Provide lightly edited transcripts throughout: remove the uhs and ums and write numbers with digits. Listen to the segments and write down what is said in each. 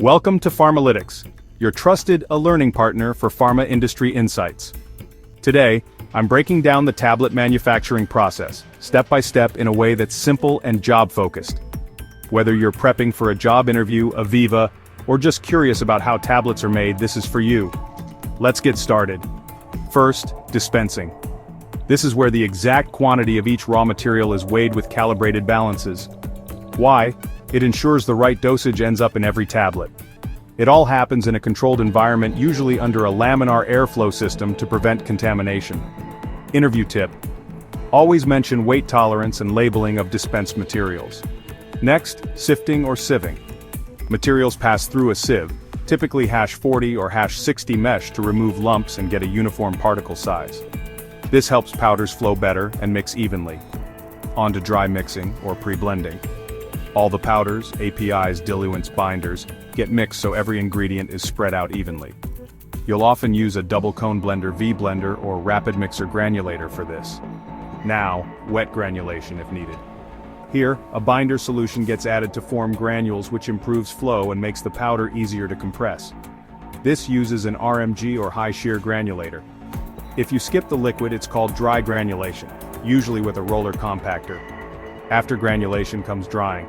Welcome to Pharmalytics, your trusted learning partner for pharma industry insights. Today, I'm breaking down the tablet manufacturing process, step by step in a way that's simple and job-focused. Whether you're prepping for a job interview, a viva, or just curious about how tablets are made, this is for you. Let's get started. First, dispensing. This is where the exact quantity of each raw material is weighed with calibrated balances. Why? It ensures the right dosage ends up in every tablet. It all happens in a controlled environment, usually under a laminar airflow system to prevent contamination. Interview tip: always mention weight tolerance and labeling of dispensed materials. Next, sifting or sieving. Materials pass through a sieve, typically #40 or #60 mesh, to remove lumps and get a uniform particle size. This helps powders flow better and mix evenly. On to dry mixing or pre-blending. All the powders, APIs, diluents, binders get mixed so every ingredient is spread out evenly. You'll often use a double cone blender, V-blender, or rapid mixer granulator for this. Now, wet granulation if needed. Here, a binder solution gets added to form granules, which improves flow and makes the powder easier to compress. This uses an RMG or high shear granulator. If you skip the liquid, it's called dry granulation, usually with a roller compactor. After granulation comes drying.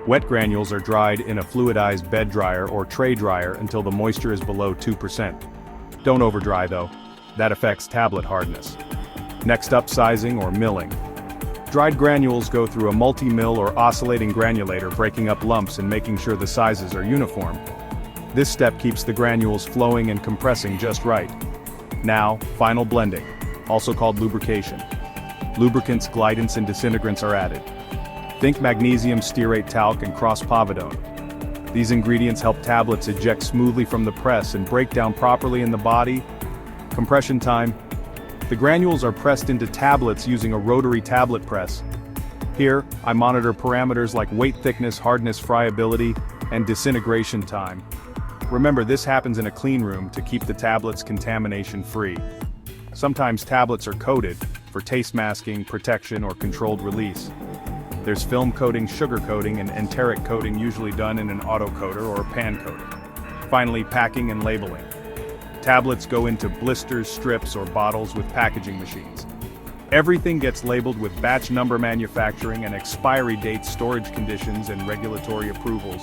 Wet granules are dried in a fluidized bed dryer or tray dryer until the moisture is below 2%. Don't overdry though, that affects tablet hardness. Next up, sizing or milling. Dried granules go through a multi-mill or oscillating granulator, breaking up lumps and making sure the sizes are uniform. This step keeps the granules flowing and compressing just right. Now, final blending, also called lubrication. Lubricants, glidants and disintegrants are added. Think magnesium stearate talc and cross-povidone. These ingredients help tablets eject smoothly from the press and break down properly in the body. Compression time. The granules are pressed into tablets using a rotary tablet press. Here, I monitor parameters like weight thickness, hardness, friability, and disintegration time. Remember, this happens in a clean room to keep the tablets contamination-free. Sometimes tablets are coated for taste masking, protection, or controlled release. There's film coating, sugar coating, and enteric coating, usually done in an autocoater or a pan coating. Finally, packing and labeling. Tablets go into blisters, strips, or bottles with packaging machines. Everything gets labeled with batch number manufacturing and expiry dates, storage conditions, and regulatory approvals.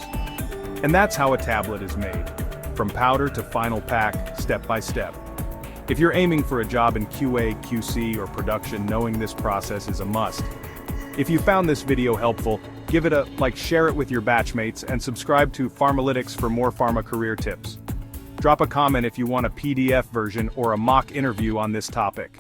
And that's how a tablet is made, from powder to final pack, step by step. If you're aiming for a job in QA, QC, or production, knowing this process is a must. If you found this video helpful, give it a like, share it with your batchmates, and subscribe to Pharmalytics for more pharma career tips. Drop a comment if you want a PDF version or a mock interview on this topic.